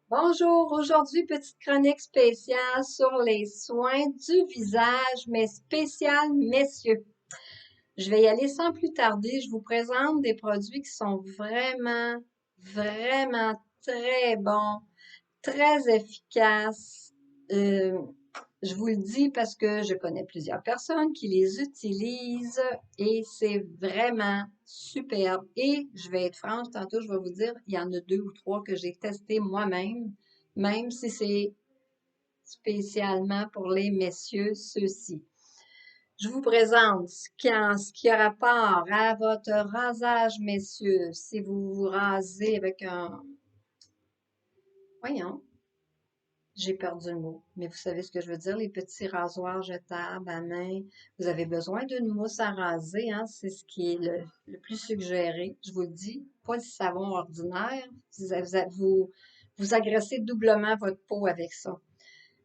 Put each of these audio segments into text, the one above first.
Bonjour, aujourd'hui petite chronique spéciale sur les soins du visage, mais spécial messieurs. Je vais y aller sans plus tarder. Je vous présente des produits qui sont vraiment très bons, très efficaces. Euh, je vous le dis parce que je connais plusieurs personnes qui les utilisent et c'est vraiment superbe. Et je vais être franche, tantôt je vais vous dire, il y en a deux ou trois que j'ai testé moi-même, même si c'est spécialement pour les messieurs, ceux-ci. Je vous présente ce qui a rapport à votre rasage, messieurs. Si vous vous rasez avec un... Voyons, j'ai perdu le mot, mais vous savez ce que je veux dire, les petits rasoirs jetables à main. Vous avez besoin d'une mousse à raser, hein, c'est ce qui est le plus suggéré. Je vous le dis, pas le savon ordinaire. Vous agressez doublement votre peau avec ça.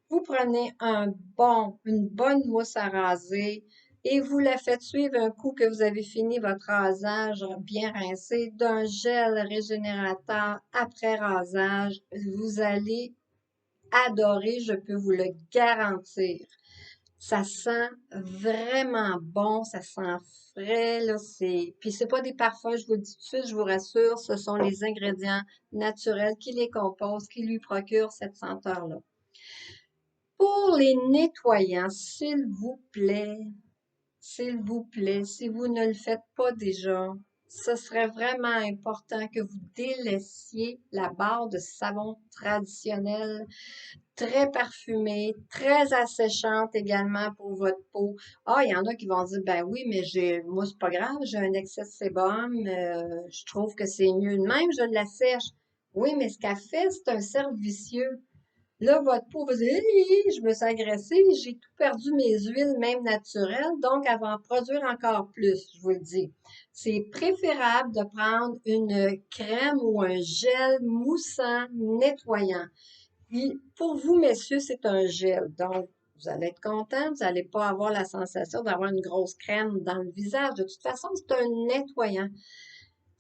Vous prenez une bonne mousse à raser et vous la faites suivre un coup que vous avez fini votre rasage bien rincé d'un gel régénérateur après rasage. Vous allez adorer, je peux vous le garantir. Ça sent vraiment bon, ça sent frais, là, puis c'est pas des parfums, je vous le dis tout de suite, je vous rassure, ce sont les ingrédients naturels qui les composent, qui lui procurent cette senteur-là. Pour les nettoyants, s'il vous plaît, si vous ne le faites pas déjà, ce serait vraiment important que vous délaissiez la barre de savon traditionnel très parfumée, très asséchante également pour votre peau. Ah, il y en a qui vont dire, ben oui, mais moi, c'est pas grave, j'ai un excès de sébum, je trouve que c'est mieux de même, je l'assèche. Oui, mais ce qu'elle fait, c'est un cercle vicieux. Là, votre peau va dire, hé, je me suis agressée, j'ai tout perdu mes huiles, même naturelles, donc elle va en produire encore plus, je vous le dis. C'est préférable de prendre une crème ou un gel moussant nettoyant. Pour vous, messieurs, c'est un gel. Donc, vous allez être content, vous n'allez pas avoir la sensation d'avoir une grosse crème dans le visage. De toute façon, c'est un nettoyant.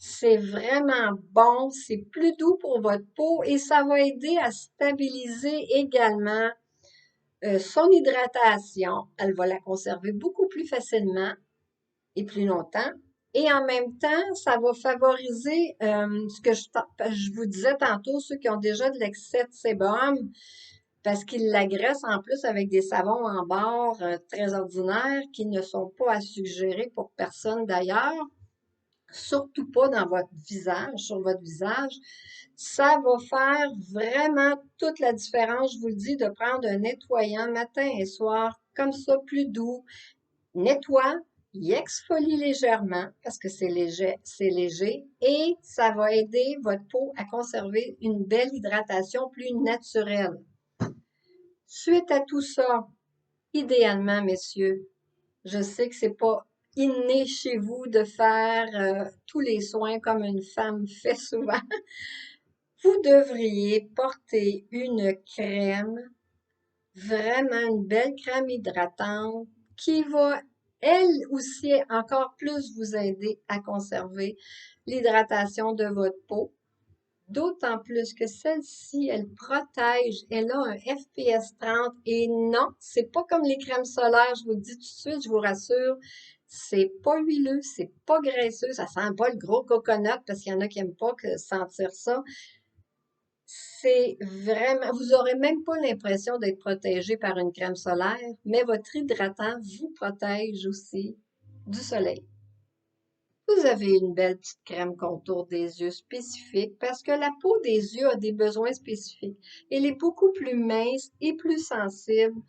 C'est vraiment bon, c'est plus doux pour votre peau et ça va aider à stabiliser également son hydratation. Elle va la conserver beaucoup plus facilement et plus longtemps. Et en même temps, ça va favoriser ce que je vous disais tantôt, ceux qui ont déjà de l'excès de sébum, parce qu'ils l'agressent en plus avec des savons en barre très ordinaires qui ne sont pas à suggérer pour personne d'ailleurs, surtout pas dans votre visage, sur votre visage. Ça va faire vraiment toute la différence, je vous le dis, de prendre un nettoyant matin et soir, comme ça, plus doux, nettoie, il exfolie légèrement parce que c'est léger et ça va aider votre peau à conserver une belle hydratation plus naturelle. Suite à tout ça, idéalement, messieurs, je sais que c'est pas inné chez vous de faire tous les soins comme une femme fait souvent. Vous devriez porter une crème, vraiment une belle crème hydratante qui va, elle aussi, encore plus vous aider à conserver l'hydratation de votre peau. D'autant plus que celle-ci, elle protège, elle a un FPS 30 et non, c'est pas comme les crèmes solaires, je vous le dis tout de suite, je vous rassure, c'est pas huileux, c'est pas graisseux, ça sent pas le gros coconut parce qu'il y en a qui aiment pas sentir ça. C'est vraiment, vous aurez même pas l'impression d'être protégé par une crème solaire, mais votre hydratant vous protège aussi du soleil. Vous avez une belle petite crème contour des yeux spécifique parce que la peau des yeux a des besoins spécifiques. Elle est beaucoup plus mince et plus sensible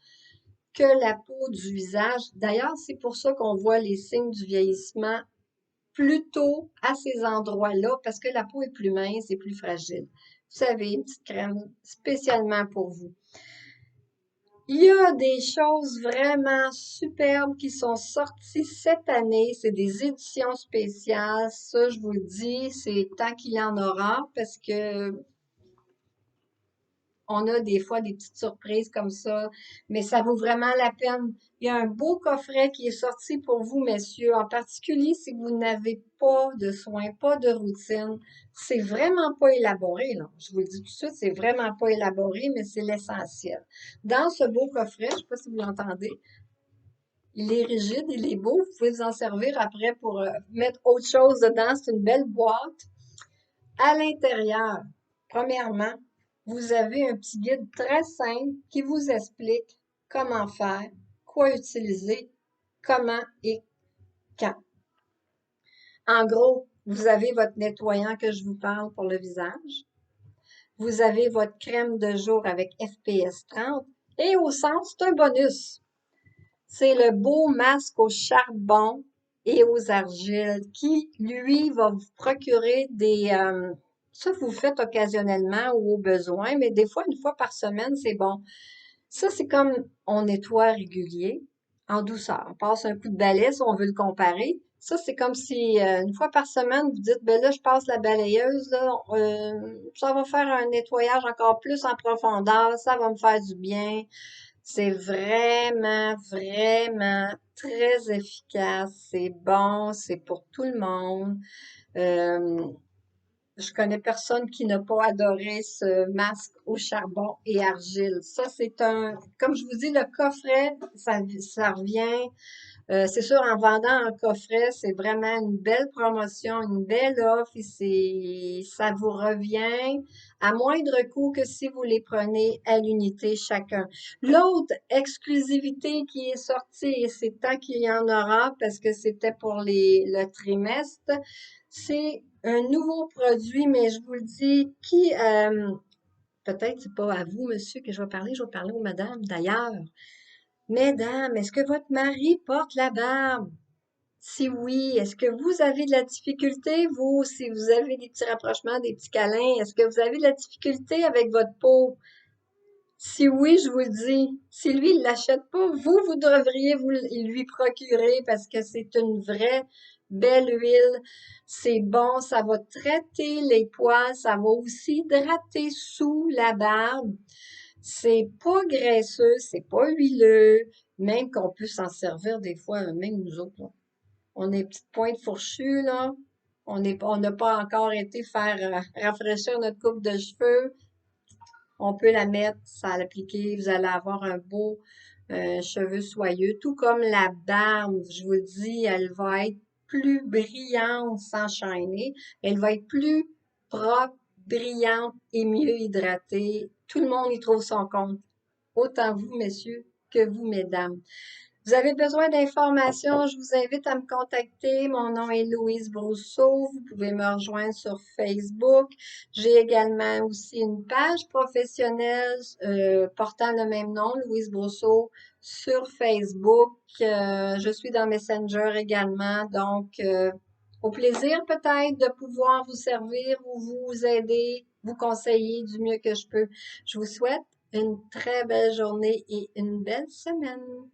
que la peau du visage. D'ailleurs, c'est pour ça qu'on voit les signes du vieillissement plutôt à ces endroits-là parce que la peau est plus mince et plus fragile. Vous avez une petite crème spécialement pour vous. Il y a des choses vraiment superbes qui sont sorties cette année. C'est des éditions spéciales. Ça, je vous le dis, c'est tant qu'il y en aura parce que on a des fois des petites surprises comme ça, mais ça vaut vraiment la peine. Il y a un beau coffret qui est sorti pour vous, messieurs, en particulier si vous n'avez pas de soins, pas de routine. C'est vraiment pas élaboré, là. Je vous le dis tout de suite, c'est vraiment pas élaboré, mais c'est l'essentiel. Dans ce beau coffret, je sais pas si vous l'entendez, il est rigide, il est beau. Vous pouvez vous en servir après pour mettre autre chose dedans. C'est une belle boîte. À l'intérieur, premièrement, vous avez un petit guide très simple qui vous explique comment faire, quoi utiliser, comment et quand. En gros, vous avez votre nettoyant que je vous parle pour le visage. Vous avez votre crème de jour avec FPS 30. Et au centre, c'est un bonus. C'est le beau masque au charbon et aux argiles qui, lui, va vous procurer ça, vous le faites occasionnellement ou au besoin, mais des fois, une fois par semaine, c'est bon. Ça, c'est comme on nettoie régulier, en douceur. On passe un coup de balai si on veut le comparer. Ça, c'est comme si une fois par semaine, vous dites, ben là, je passe la balayeuse, là, ça va faire un nettoyage encore plus en profondeur, ça va me faire du bien. C'est vraiment, vraiment très efficace. C'est bon, c'est pour tout le monde. Euh, je connais personne qui n'a pas adoré ce masque au charbon et argile. Ça, comme je vous dis, le coffret, ça revient. C'est sûr, en vendant un coffret, c'est vraiment une belle promotion, une belle offre et ça vous revient à moindre coût que si vous les prenez à l'unité chacun. L'autre exclusivité qui est sortie, et c'est tant qu'il y en aura parce que c'était pour le trimestre, c'est un nouveau produit, mais je vous le dis, peut-être c'est pas à vous, monsieur, que je vais parler aux madames d'ailleurs. Mesdames, est-ce que votre mari porte la barbe? Si oui, est-ce que vous avez de la difficulté, vous, si vous avez des petits rapprochements, des petits câlins, est-ce que vous avez de la difficulté avec votre peau? Si oui, je vous le dis, si lui, il l'achète pas, vous devriez lui procurer parce que c'est une vraie belle huile. C'est bon, ça va traiter les poils, ça va aussi hydrater sous la barbe. C'est pas graisseux, c'est pas huileux, même qu'on peut s'en servir des fois, même nous autres, là. On est petites pointes fourchues, là. On n'a pas encore été faire rafraîchir notre coupe de cheveux. On peut la mettre, ça l'appliquer, vous allez avoir un beau cheveu soyeux, tout comme la barbe, je vous le dis, elle va être plus brillante sans shiner, elle va être plus propre, brillante et mieux hydratée. Tout le monde y trouve son compte, autant vous, messieurs, que vous, mesdames. Vous avez besoin d'informations, je vous invite à me contacter. Mon nom est Louise Brousseau. Vous pouvez me rejoindre sur Facebook. J'ai également aussi une page professionnelle portant le même nom, Louise Brousseau, sur Facebook. Je suis dans Messenger également. Donc, au plaisir peut-être de pouvoir vous servir ou vous aider, vous conseiller du mieux que je peux. Je vous souhaite une très belle journée et une belle semaine.